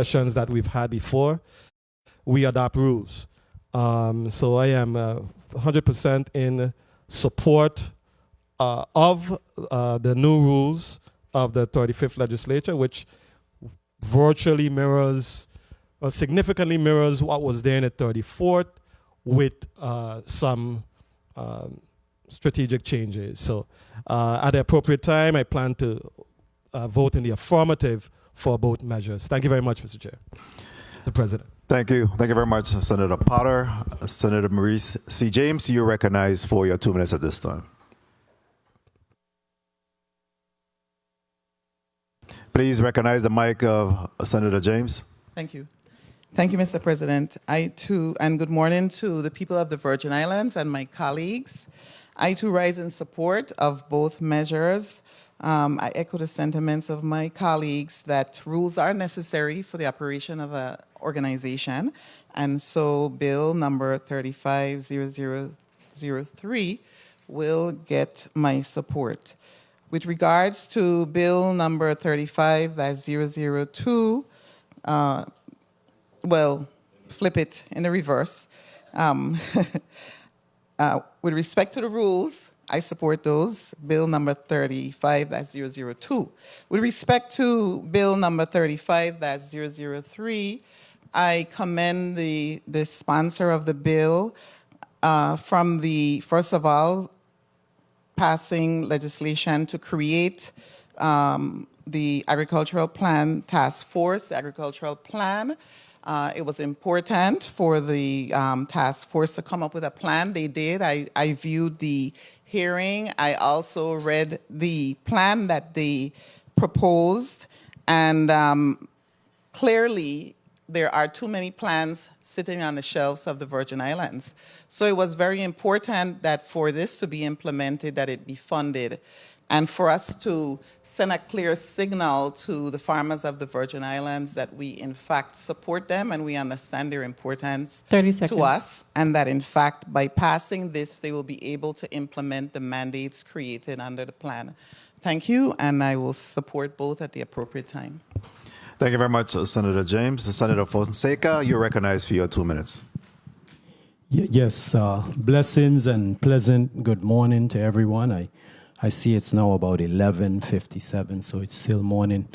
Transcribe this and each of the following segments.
sessions that we've had before, we adopt rules. So I am 100% in support of the new rules of the 35th legislature, which virtually mirrors, or significantly mirrors what was there in the 34th with some strategic changes. So at the appropriate time, I plan to vote in the affirmative for both measures. Thank you very much, Mr. Chair. Mr. President. Thank you. Thank you very much, Senator Potter. Senator Maurice C. James, you're recognized for your 2 minutes at this time. Please recognize the mic of Senator James. Thank you. Thank you, Mr. President. I too, and good morning to the people of the Virgin Islands and my colleagues. I too rise in support of both measures. I echo the sentiments of my colleagues that rules are necessary for the operation of an organization. And so Bill number 350003 will get my support. With regards to Bill number 35-002, well, flip it in the reverse. With respect to the rules, I support those. Bill number 35-002. With respect to Bill number 35-003, I commend the sponsor of the bill from the, first of all, passing legislation to create the Agricultural Plan Task Force, the Agricultural Plan. It was important for the task force to come up with a plan. They did. I viewed the hearing. I also read the plan that they proposed, and clearly there are too many plans sitting on the shelves of the Virgin Islands. So it was very important that for this to be implemented, that it be funded, and for us to send a clear signal to the farmers of the Virgin Islands that we in fact support them and we understand their importance 30 seconds. to us, and that in fact by passing this, they will be able to implement the mandates created under the plan. Thank you, and I will support both at the appropriate time. Thank you very much, Senator James. Senator Fonseca, you're recognized for your 2 minutes. Yes, blessings and pleasant good morning to everyone. I see it's now about 11:57, so it's still morning.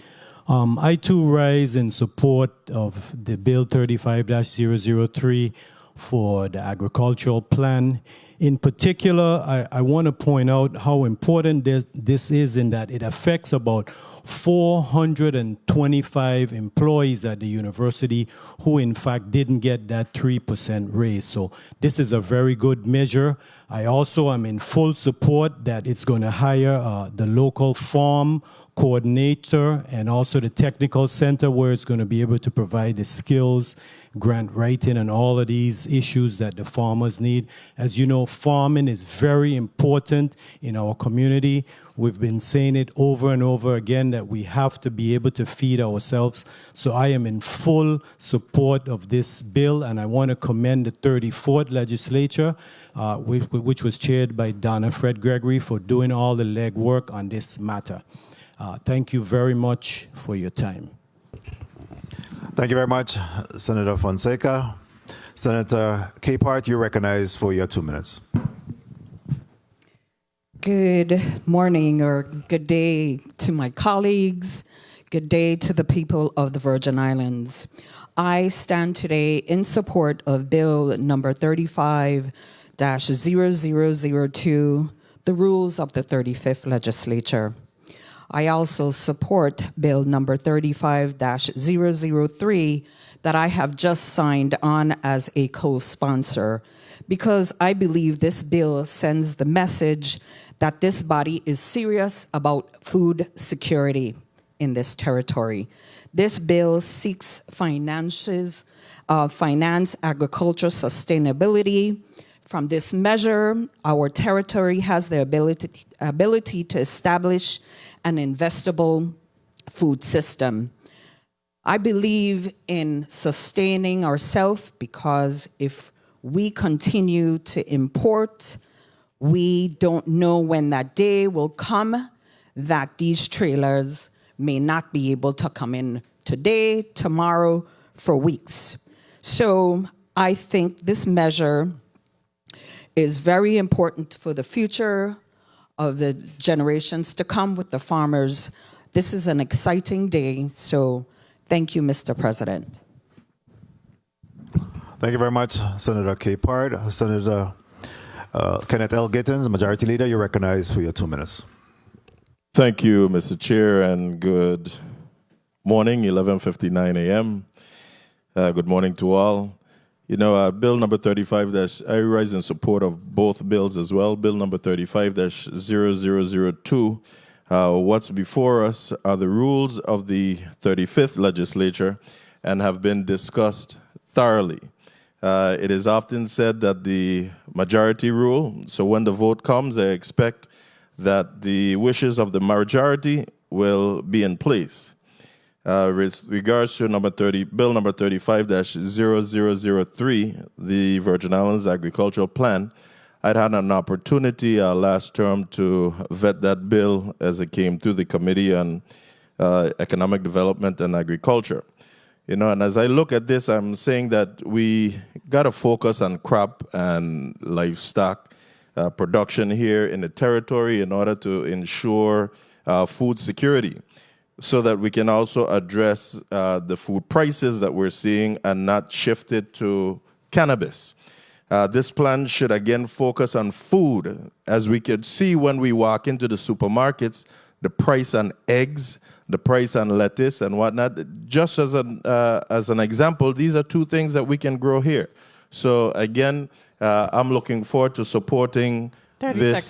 I too rise in support of the Bill 35-003 for the agricultural plan. In particular, I want to point out how important this is in that it affects about 425 employees at the university who in fact didn't get that 3% raise. So this is a very good measure. I also am in full support that it's going to hire the local farm coordinator and also the technical center where it's going to be able to provide the skills, grant writing, and all of these issues that the farmers need. As you know, farming is very important in our community. We've been saying it over and over again that we have to be able to feed ourselves. So I am in full support of this bill, and I want to commend the 34th legislature, which was chaired by Donna Fred Gregory, for doing all the legwork on this matter. Thank you very much for your time. Thank you very much, Senator Fonseca. Senator Capehart, you're recognized for your 2 minutes. Good morning or good day to my colleagues. Good day to the people of the Virgin Islands. I stand today in support of Bill number 35-0002, the rules of the 35th legislature. I also support Bill number 35-003 that I have just signed on as a co-sponsor, because I believe this bill sends the message that this body is serious about food security in this territory. This bill seeks finance agriculture sustainability. From this measure, our territory has the ability to establish an investable food system. I believe in sustaining ourselves, because if we continue to import, we don't know when that day will come that these trailers may not be able to come in today, tomorrow, for weeks. So I think this measure is very important for the future of the generations to come with the farmers. This is an exciting day, so thank you, Mr. President. Thank you very much, Senator Capehart. Senator Kenneth L. Gittens, Majority Leader, you're recognized for your 2 minutes. Thank you, Mr. Chair, and good morning, 11:59 a.m. Good morning to all. You know, Bill number 35, I rise in support of both bills as well. Bill number 35-0002. What's before us are the rules of the 35th legislature and have been discussed thoroughly. It is often said that the majority rule, so when the vote comes, I expect that the wishes of the majority will be in place. With regards to Bill number 35-0003, the Virgin Islands Agricultural Plan, I'd had an opportunity last term to vet that bill as it came through the Committee on Economic Development and Agriculture. You know, and as I look at this, I'm saying that we got to focus on crop and livestock production here in the territory in order to ensure food security, so that we can also address the food prices that we're seeing and not shift it to cannabis. This plan should again focus on food. As we could see when we walk into the supermarkets, the price on eggs, the price on lettuce and whatnot. Just as an example, these are two things that we can grow here. So again, I'm looking forward to supporting this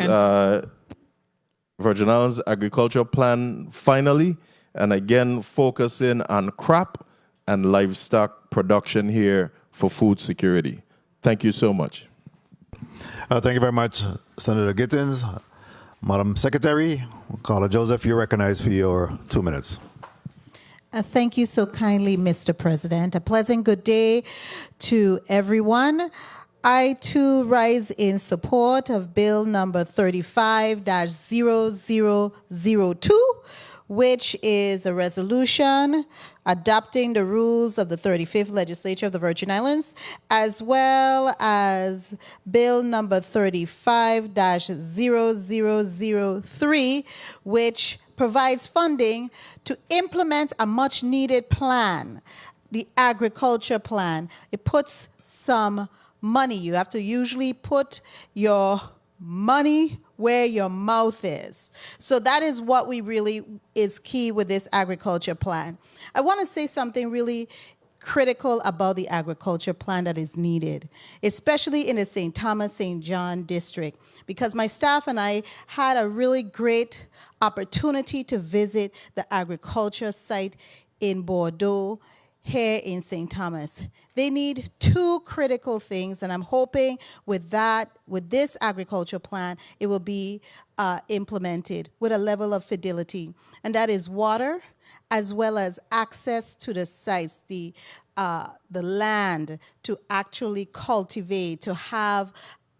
Virgin Islands Agricultural Plan finally, and again, focusing on crop and livestock production here for food security. Thank you so much. Thank you very much, Senator Gittens. Madam Secretary, Carla Joseph, you're recognized for your 2 minutes. Thank you so kindly, Mr. President. A pleasant good day to everyone. I, too, rise in support of Bill number 35-0002, which is a resolution adopting the rules of the 35th Legislature of the Virgin Islands, as well as Bill number 35-0003, which provides funding to implement a much-needed plan, the agriculture plan. It puts some money. You have to usually put your money where your mouth is. So that is what we really is key with this agriculture plan. I want to say something really critical about the agriculture plan that is needed, especially in the St. Thomas, St. John district, because my staff and I had a really great opportunity to visit the agriculture site in Bordeaux, here in St. Thomas. They need two critical things, and I'm hoping with this agriculture plan, it will be implemented with a level of fidelity, and that is water, as well as access to the sites, the land to actually cultivate, to have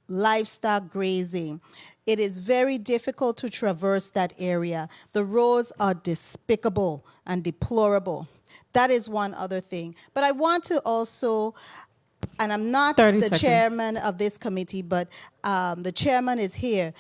livestock grazing. It is very difficult to traverse that area. The roads are despicable and deplorable. That is one other thing. But I want to also, and I'm not the chairman of this committee, but the chairman is here.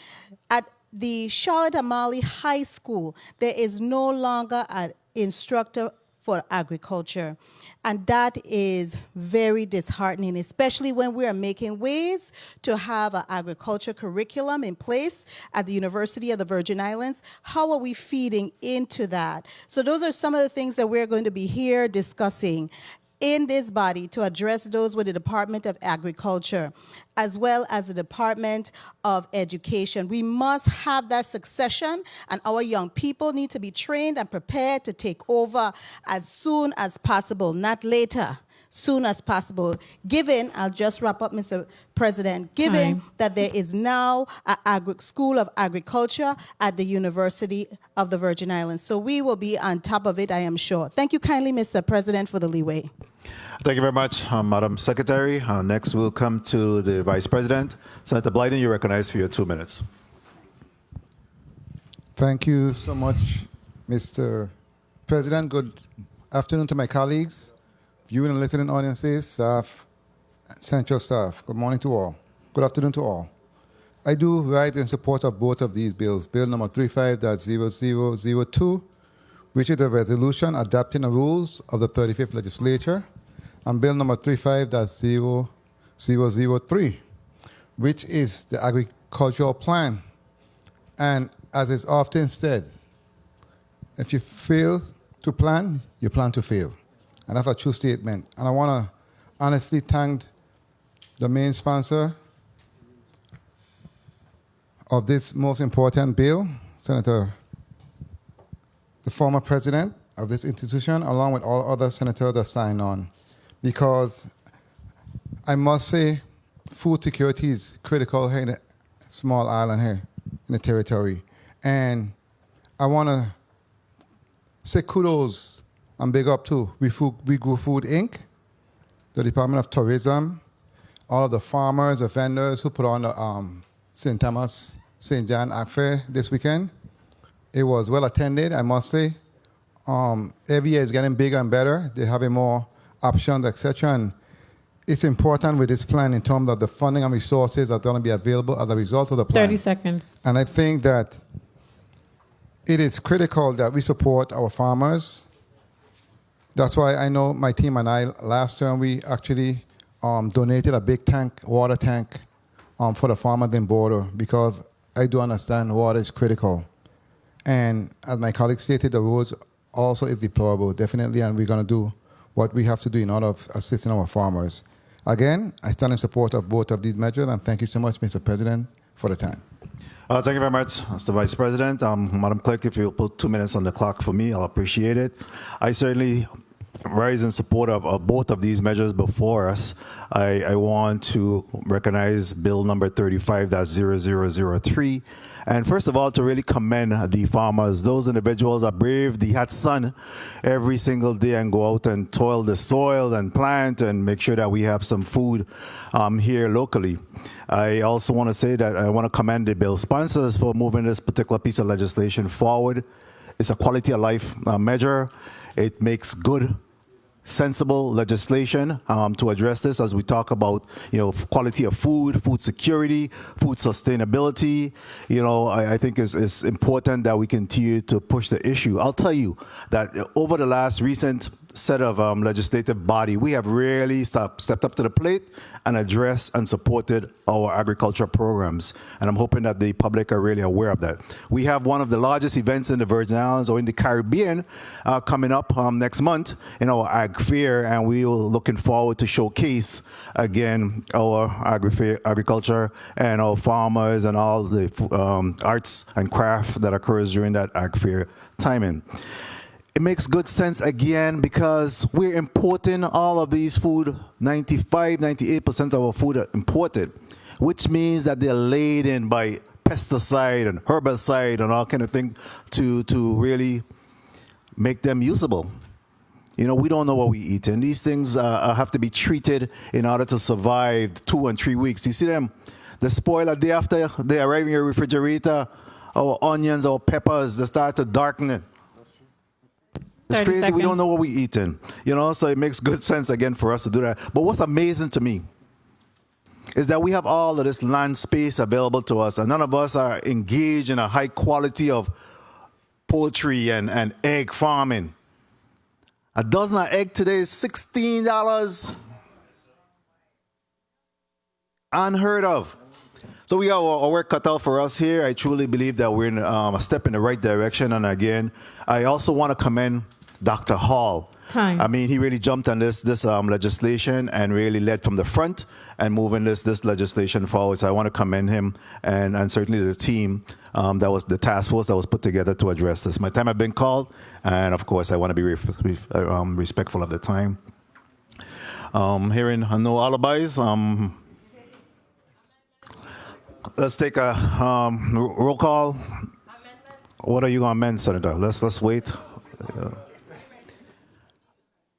At the Charlotte Amalie High School, there is no longer an instructor for agriculture. And that is very disheartening, especially when we are making ways to have an agriculture curriculum in place at the University of the Virgin Islands. How are we feeding into that? So those are some of the things that we're going to be here discussing in this body to address those with the Department of Agriculture, as well as the Department of Education. We must have that succession, and our young people need to be trained and prepared to take over as soon as possible, not later, soon as possible. Given, I'll just wrap up, Mr. President, given that there is now a School of Agriculture at the University of the Virgin Islands. So we will be on top of it, I am sure. Thank you kindly, Mr. President, for the leeway. Thank you very much, Madam Secretary. Next, we'll come to the Vice President. Senator Blyden, you're recognized for your 2 minutes. Thank you so much, Mr. President. Good afternoon to my colleagues, viewing and listening audiences, staff, central staff. Good morning to all. Good afternoon to all. I do write in support of both of these bills. Bill number 35.0002, which is a resolution adopting the rules of the 35th legislature, and Bill number 35.0003, which is the agricultural plan. And as is often said, if you fail to plan, you plan to fail. And that's a true statement. And I want to honestly thank the main sponsor of this most important bill, Senator, the former president of this institution, along with all other senators that signed on. Because I must say, food security is critical here in a small island here in the territory. And I want to say kudos and big up to We Grow Food Inc., the Department of Tourism, all of the farmers, the vendors who put on the St. Thomas, St. John Ag Fair this weekend. It was well attended, I must say. Every year it's getting bigger and better. They're having more options, etc. And it's important with this plan in terms of the funding and resources that are going to be available as a result of the plan. 30 seconds. And I think that it is critical that we support our farmers. That's why I know my team and I, last term, we actually donated a big tank, water tank, for the farmers in border, because I do understand water is critical. And as my colleague stated, the roads also is deplorable, definitely, and we're going to do what we have to do in order of assisting our farmers. Again, I stand in support of both of these measures, and thank you so much, Mr. President, for the time. Thank you very much, Mr. Vice President. Madam Clerk, if you'll put 2 minutes on the clock for me, I'll appreciate it. I certainly rise in support of both of these measures before us. I want to recognize Bill number 35.0003. And first of all, to really commend the farmers, those individuals that brave the hot sun every single day and go out and toil the soil and plant and make sure that we have some food here locally. I also want to say that I want to commend the bill sponsors for moving this particular piece of legislation forward. It's a quality of life measure. It makes good, sensible legislation to address this as we talk about, quality of food, food security, food sustainability. I think it's important that we continue to push the issue. I'll tell you that over the last recent set of legislative body, we have really stepped up to the plate and addressed and supported our agriculture programs. And I'm hoping that the public are really aware of that. We have one of the largest events in the Virgin Islands or in the Caribbean coming up next month in our Ag Fair, and we are looking forward to showcase again our agriculture and our farmers and all the arts and craft that occurs during that Ag Fair timing. It makes good sense again because we're importing all of these food. 98% of our food are imported, which means that they're laden by pesticide and herbicide and all kind of thing to really make them usable. We don't know what we eat, and these things have to be treated in order to survive 2 and 3 weeks. You see them, they spoil a day after they arrive in your refrigerator. Our onions, our peppers, they start to darken it. It's crazy. Seconds. We don't know what we're eating, so it makes good sense again for us to do that. But what's amazing to me is that we have all of this land space available to us, and none of us are engaged in a high quality of poultry and egg farming. A dozen of egg today is $16. Unheard of. So we got our work cut out for us here. I truly believe that we're in a step in the right direction. And again, I also want to commend Dr. Hall. Time. I mean, he really jumped on this legislation and really led from the front and moving this legislation forward. So I want to commend him and certainly the team that was the task force that was put together to address this. My time has been called, and of course, I want to be respectful of the time. Hearing no alibis, let's take a roll call. What are you going to amend, Senator? Let's wait.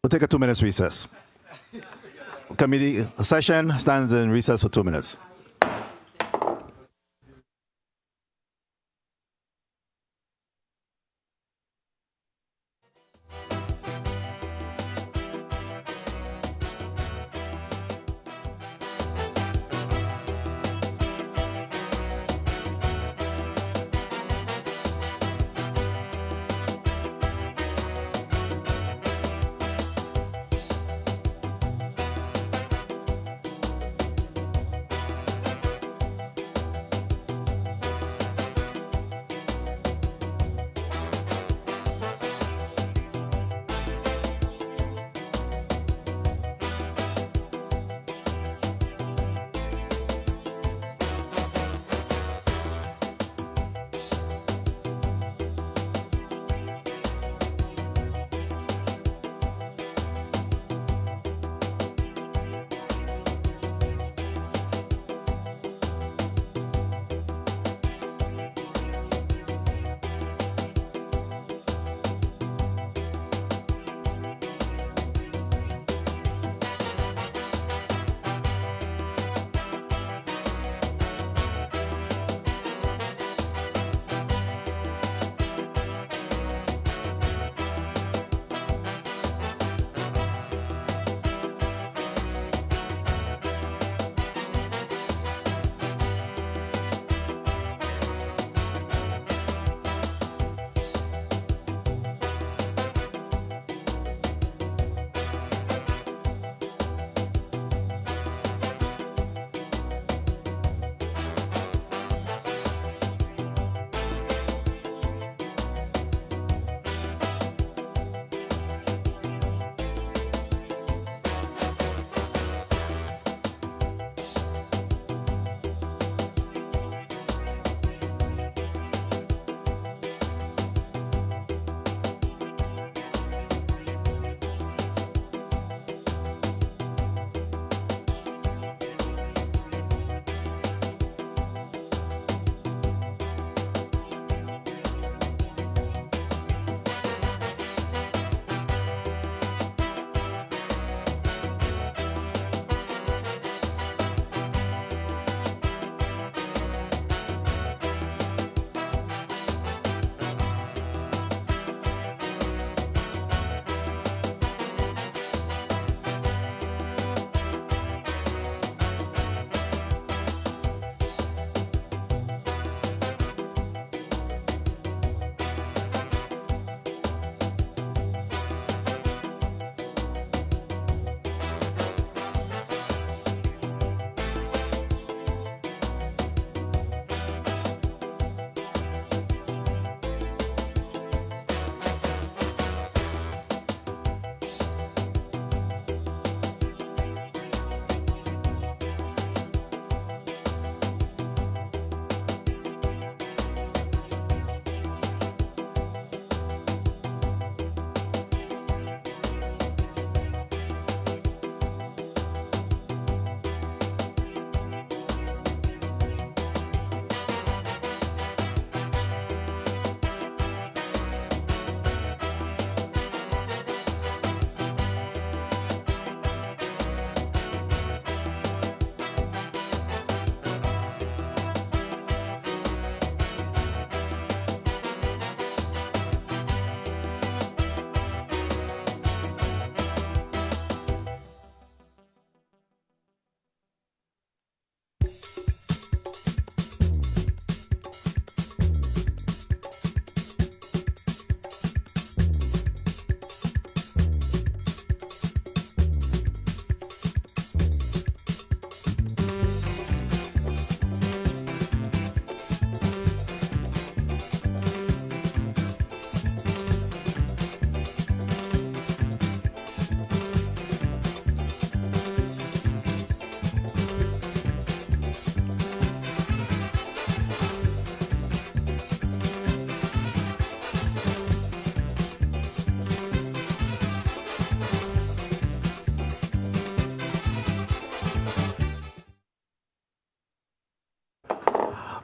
We'll take a 2 minutes recess. Committee session stands in recess for 2 minutes.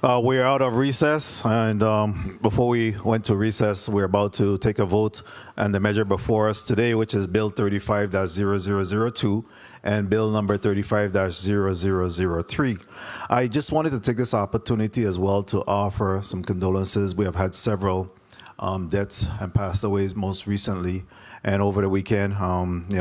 We're out of recess, and before we went to recess, we're about to take a vote on the measure before us today, which is Bill 35-0002 and Bill number 35-0003. I just wanted to take this opportunity as well to offer some condolences. We have had several deaths and passed away most recently. And over the weekend,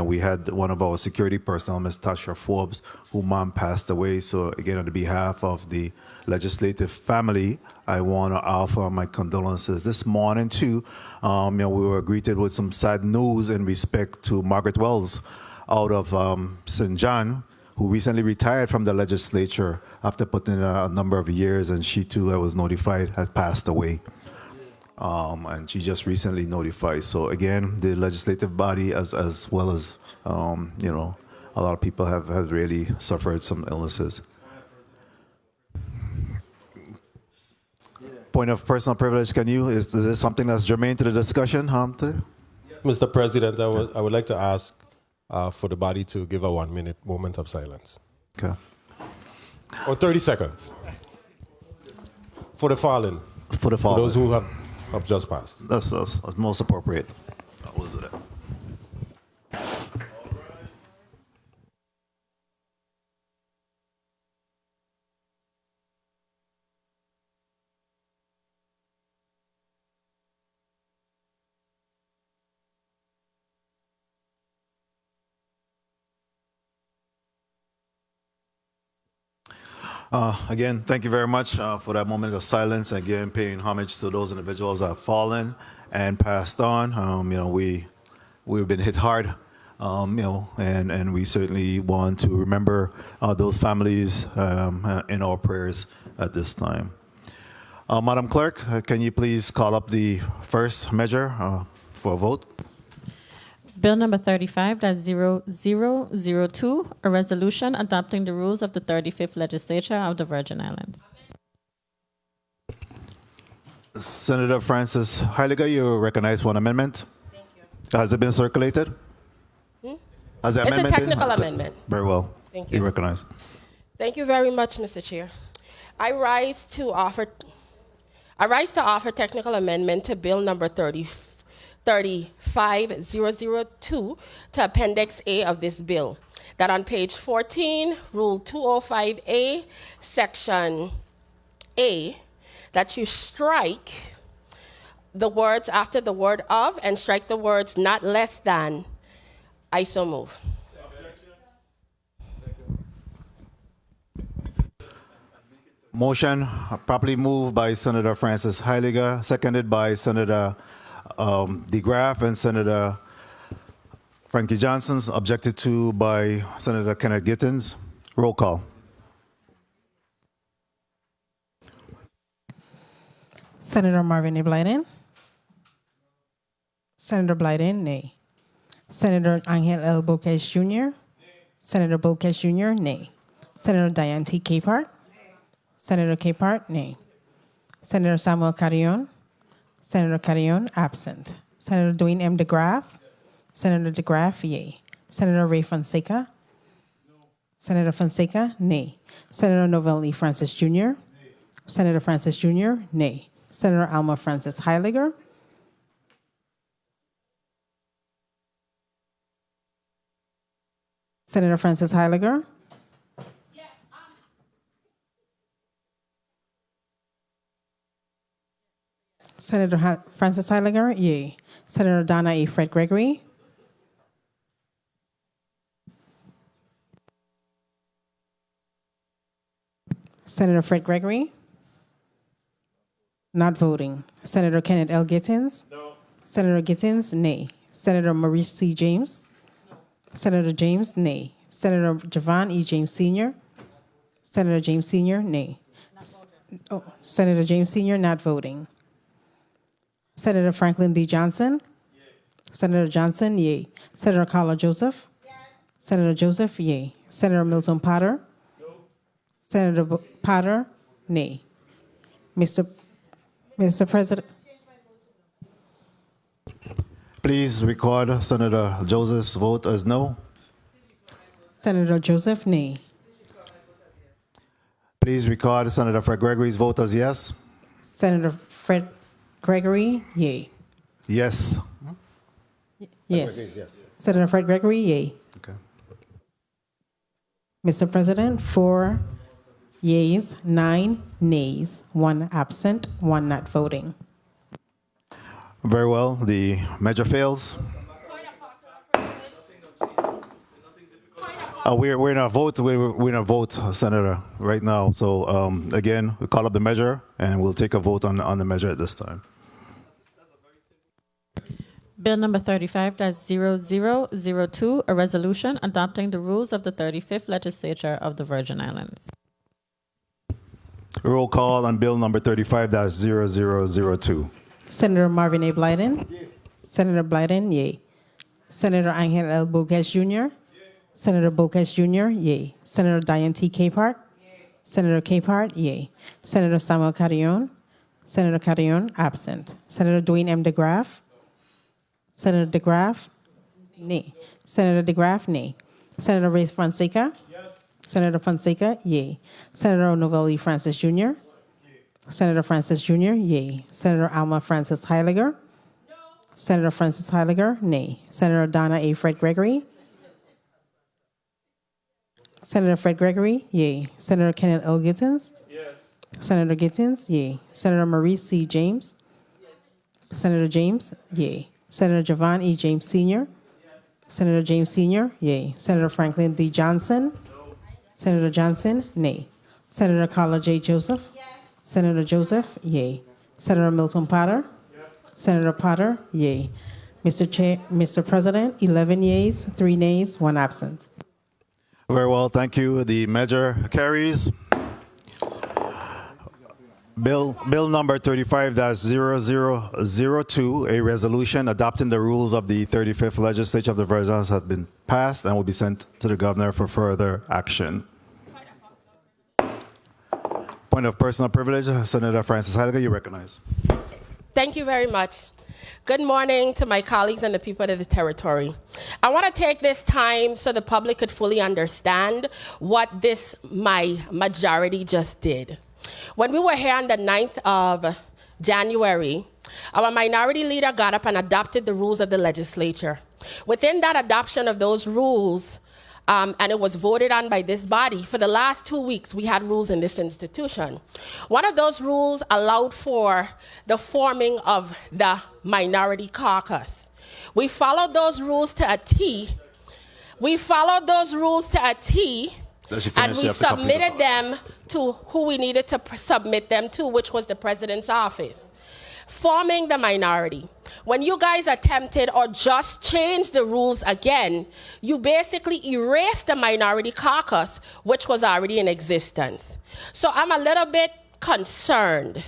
we had one of our security personnel, Ms. Tasha Forbes, whose mom passed away. So again, on behalf of the legislative family, I want to offer my condolences. This morning, too, we were greeted with some sad news in respect to Margaret Wells out of St. John, who recently retired from the legislature after putting in a number of years, and she, too, I was notified, has passed away. And she just recently notified. So again, the legislative body, as well as a lot of people have really suffered some illnesses. Point of personal privilege. Is this something that's germane to the discussion today? Mr. President, I would like to ask for the body to give a 1-minute moment of silence. Okay. Or 30 seconds. For the fallen. For the fallen. For those who have just passed. That's most appropriate. We'll do that. Again, thank you very much for that moment of silence. Again, paying homage to those individuals that have fallen and passed on. We've been hit hard, and we certainly want to remember those families in our prayers at this time. Madam Clerk, can you please call up the first measure for a vote? Bill number 35-0002, a resolution adopting the rules of the 35th Legislature of the Virgin Islands. Senator Francis Heiliger, you recognize one amendment. Thank you. Has it been circulated? Has the amendment It's a technical amendment. Very well. Thank you. You recognize. Thank you very much, Mr. Chair. I rise to offer technical amendment to Bill number 35002 to Appendix A of this bill, that on page 14, Rule 205A, Section A, that you strike the words after the word of and strike the words not less than. I so move. Motion properly moved by Senator Francis Heiliger, seconded by Senator DeGraff and Senator Frankie Johnson, objected to by Senator Kenneth Gittins. Roll call. Senator Marvin A. Blyden. Senator Blyden, nay. Senator Angel L. Boquez Jr. Senator Boquez Jr., nay. Senator Diane T. Capehart. Senator Capehart, nay. Senator Samuel Carrion. Senator Carrion, absent. Senator Dwayne M. DeGraff. Senator DeGraff, yea. Senator Ray Fonseca. Senator Fonseca, nay. Senator Novell E. Francis Jr. Senator Francis Jr., nay. Senator Alma Francis Heiliger. Senator Francis Heiliger. Senator Francis Heiliger, yea. Senator Donna E. Fred Gregory. Senator Fred Gregory. Not voting. Senator Kenneth L. Gittins. No. Senator Gittins, nay. Senator Maurice C. James. No. Senator James, nay. Senator Javon E. James Sr. Senator James Sr., nay. Senator James Sr. not voting. Senator Franklin D. Johnson. Yay. Senator Johnson, yea. Senator Carla Joseph. Yes. Senator Joseph, yea. Senator Milton Potter. No. Senator Potter, nay. Mr. President. Please record Senator Joseph's vote as no. Senator Joseph, nay. Please Please record Senator Fred Gregory's vote as yes. Senator Fred Gregory, yay. Yes. Yes. Yes. Senator Fred Gregory, yay. Okay. Mr. President, 4 yeas, 9 nays, 1 absent, 1 not voting. Very well. The measure fails. We're in a vote. We're in a vote, Senator, right now. So again, we call up the measure, and we'll take a vote on the measure at this time. Bill number 35-0002, a resolution adopting the rules of the 35th Legislature of the Virgin Islands. Roll call on Bill number 35-0002. Senator Marvin A. Blyden. Senator Blyden, yay. Senator Angel L. Boquez Jr. Senator Boquez Jr., yay. Senator Diane T. Capehart. Senator Capehart, yay. Senator Samuel Carrion. Senator Carrion, absent. Senator Dwayne M. DeGraff. Senator DeGraff, nay. Senator DeGraff, nay. Senator Reyes Fonseca. Yes. Senator Fonseca, yay. Senator Novelli Francis Jr. Senator Francis Jr., yay. Senator Alma Francis Heiliger. No. Senator Francis Heiliger, nay. Senator Donna A. Fred Gregory. Senator Fred Gregory, yay. Senator Kenneth L. Gittins. Yes. Senator Gittins, yay. Senator Maurice C. James. Yes. Senator James, yay. Senator Javon E. James Sr. Yes. Senator James Sr., yay. Senator Franklin D. Johnson. No. Senator Johnson, nay. Senator Carla J. Joseph. Yes. Senator Joseph, yay. Senator Milton Potter. Yes. Senator Potter, yay. Mr. President, 11 yeas, 3 nays, 1 absent. Very well, thank you. The measure carries. Bill number 35-0002, a resolution adopting the rules of the 35th Legislature of the Virgin Islands has been passed and will be sent to the governor for further action. Point of personal privilege, Senator Francis Heiliger, you recognize. Thank you very much. Good morning to my colleagues and the people of the territory. I want to take this time so the public could fully understand what my majority just did. When we were here on the 9th of January, our minority leader got up and adopted the rules of the legislature. Within that adoption of those rules, and it was voted on by this body, for the last 2 weeks, we had rules in this institution. One of those rules allowed for the forming of the minority caucus. We followed those rules to a T. And we submitted them to who we needed to submit them to, which was the president's office. Forming the minority. When you guys attempted or just changed the rules again, you basically erased the minority caucus, which was already in existence. So I'm a little bit concerned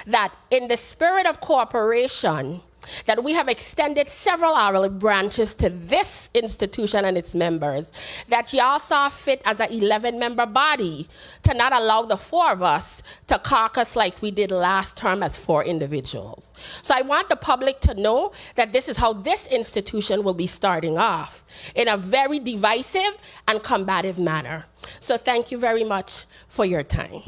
that in the spirit of cooperation, that we have extended several olive branches to this institution and its members, that y'all saw fit as an 11-member body to not allow the 4 of us to caucus like we did last term as 4 individuals. So I want the public to know that this is how this institution will be starting off, in a very divisive and combative manner. So thank you very much for your time.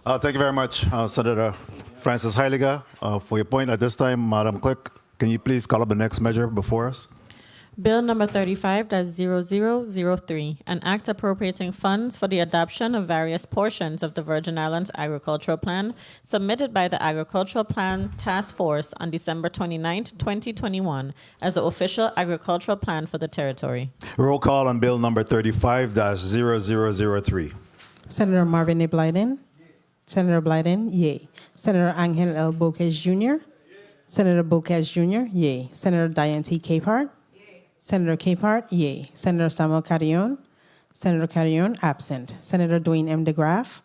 Thank you very much, Senator Francis Heiliger, for your point. At this time, Madam Clerk, can you please call up the next measure before us? Bill number 35-0003, an act appropriating funds for the adoption of various portions of the Virgin Islands Agricultural Plan, submitted by the Agricultural Plan Task Force on December 29, 2021, as the official agricultural plan for the territory. Roll call on Bill number 35-0003. Senator Marvin A. Blyden. Senator Blyden, yay. Senator Angel L. Boquez Jr. Senator Boquez Jr., yay. Senator Diane T. Capehart. Senator Capehart, yay. Senator Samuel Carrion. Senator Carrion, absent. Senator Dwayne M. DeGraff.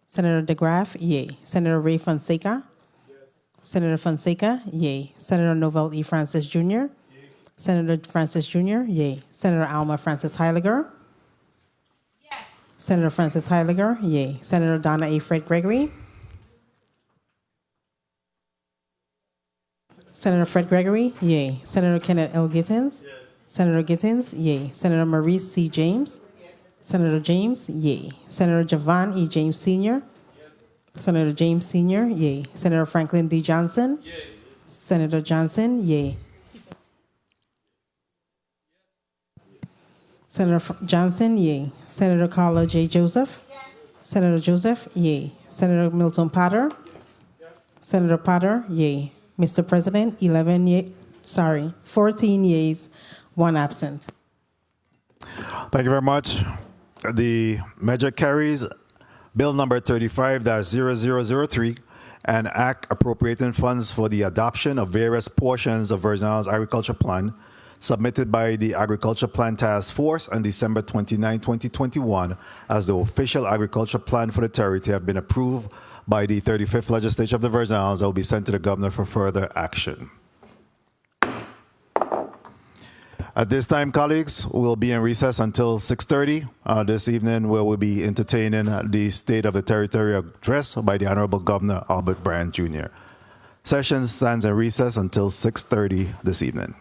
Senator DeGraff, yay. Senator Ray Fonseca. Senator Fonseca, yay. Senator Novell E. Francis Jr. Senator Francis Jr., yay. Senator Alma Francis Heiliger. Senator Francis Heiliger, yay. Senator Donna A. Fred Gregory. Senator Fred Gregory, yay. Senator Kenneth L. Gittins. Yes. Senator Gittins, yay. Senator Maurice C. James. Yes. Senator James, yay. Senator Javan E. James Sr. Senator James Sr., yay. Senator Franklin D. Johnson. Yay. Senator Johnson, yay. Senator Johnson, yay. Senator Carla J. Joseph. Yes. Senator Joseph, yay. Senator Milton Potter. Yes. Senator Potter, yay. Mr. President, 14 yeas, 1 absent. Thank you very much. The measure carries. Bill number 35-0003, an act appropriating funds for the adoption of various portions of Virgin Islands Agriculture Plan, submitted by the Agriculture Plan Task Force on December 29, 2021, as the official agriculture plan for the territory, have been approved by the 35th Legislature of the Virgin Islands, that will be sent to the Governor for further action. At this time, colleagues, we'll be in recess until 6:30 this evening, where we'll be entertaining the State of the Territory address by the Honorable Governor Albert Bryant Jr. Session stands in recess until 6:30 this evening.